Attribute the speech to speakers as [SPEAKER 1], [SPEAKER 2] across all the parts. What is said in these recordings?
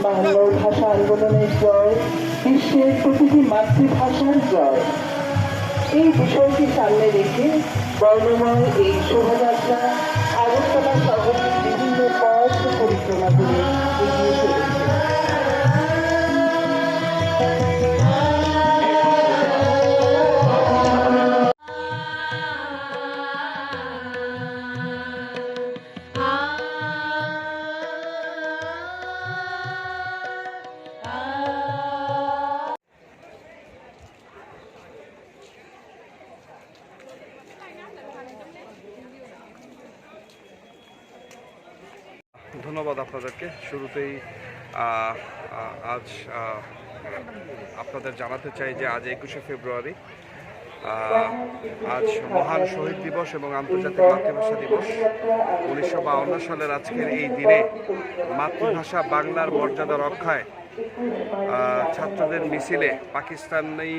[SPEAKER 1] বাংলা ভাষা আন্দোলনের জয় বিশ্বের প্রতিটি মাতৃভাষার জয়। এই বিষয়টি সামনে রেখে বর্ণময় এই শোভাযাত্রা আগরতলা শহরের বিভিন্ন পথ পরিক্রমা করে এগিয়ে চলেছে।
[SPEAKER 2] ধন্যবাদ আপনাদেরকে। শুরুতেই আজ আপনাদের জানাতে চাই যে আজ 21শে ফেব্রুয়ারি, আজ মহান শহীদ দিবস এবং আন্তর্জাতিক মাতৃভাষা দিবস। 1952 সালের আজকের এই দিনে মাতৃভাষা বাংলার মর্যাদা রক্ষায় ছাত্রদের মিছিলে পাকিস্তানি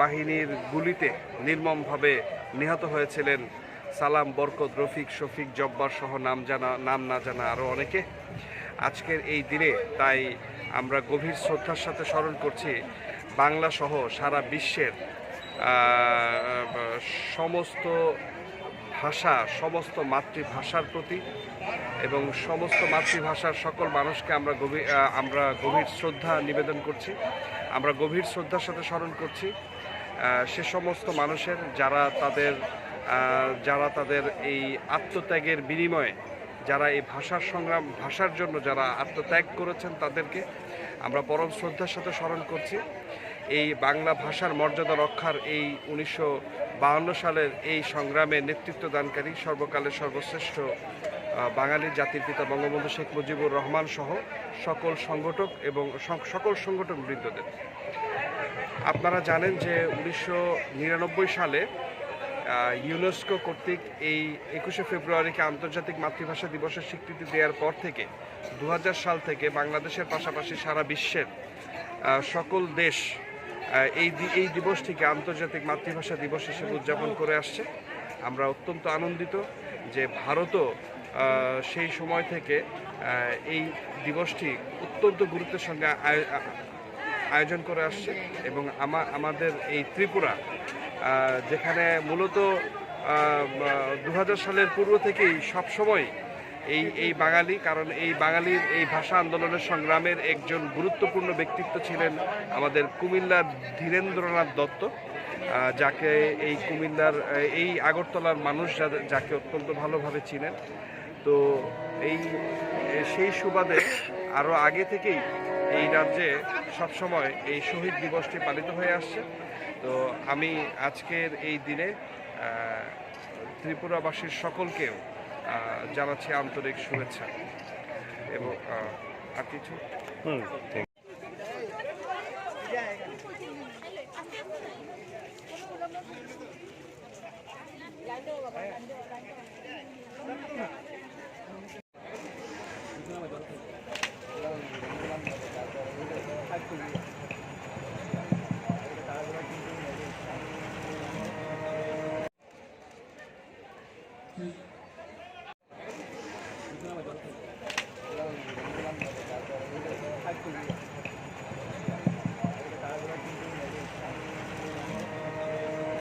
[SPEAKER 2] বাহিনীর গুলিতে নির্মমভাবে নিহত হয়েছিলেন সালাম, বরকত, রফিক, শফিক, জব্বার সহ নাম না জানা আরও অনেকে। আজকের এই দিনে তাই আমরা গভীর শ্রদ্ধার সাথে স্মরণ করছি বাংলা সহ সারা বিশ্বের সমস্ত ভাষা, সমস্ত মাতৃভাষার প্রতি এবং সমস্ত মাতৃভাষার সকল মানুষকে আমরা গভীর শ্রদ্ধা নিবেদন করছি। আমরা গভীর শ্রদ্ধার সাথে স্মরণ করছি সে সমস্ত মানুষের যারা তাদের এই আত্মত্যাগের বিনিময়ে যারা এই ভাষার জন্য যারা আত্মত্যাগ করেছেন তাদেরকে আমরা পরম শ্রদ্ধার সাথে স্মরণ করছি। এই বাংলা ভাষার মর্যাদা রক্ষার এই 1952 সালের এই সংগ্রামে নেতৃত্ব দানকারী সর্বকালের সর্বশ্রেষ্ঠ বাঙালি জাতির পিতা বঙ্গবন্ধু শেখ মুজিবুর রহমান সহ সকল সংগঠক এবং সকল সংগঠক বৃন্দদের। আপনারা জানেন যে 1999 সালে ইউনেস্কো কর্তৃক এই 21শে ফেব্রুয়ারিকে আন্তর্জাতিক মাতৃভাষা দিবসের স্বীকৃতি দেওয়ার পর থেকে 2000 সাল থেকে বাংলাদেশের পাশাপাশি সারা বিশ্বের সকল দেশ এই দিবসটিকে আন্তর্জাতিক মাতৃভাষা দিবস হিসেবে উদযাপন করে আসছে। আমরা অত্যন্ত আনন্দিত যে ভারতও সেই সময় থেকে এই দিবসটি অত্যন্ত গুরুত্বের সঙ্গে আয়োজন করে আসছে এবং আমাদের এই ত্রিপুরা, যেখানে মূলত 2000 সালের পূর্ব থেকেই সবসময় এই বাঙালি, কারণ এই বাঙালির এই ভাষা আন্দোলনের সংগ্রামের একজন গুরুত্বপূর্ণ ব্যক্তিত্ব ছিলেন আমাদের কুমিল্লার ধীরেন্দ্রনাথ দত্ত, যাকে এই কুমিল্লার এই আগরতলার মানুষ যাকে অত্যন্ত ভালোভাবে চিনেন। তো সেই সুবাদে আরও আগে থেকেই এই রাজ্যে সবসময় এই শহীদ দিবসটি পালিত হয়ে আসছে। তো আমি আজকের এই দিনে ত্রিপুরাবাসীর সকলকেও জানাচ্ছি আন্তরিক শুভেচ্ছা এবং আর কিছু
[SPEAKER 3] Hmm.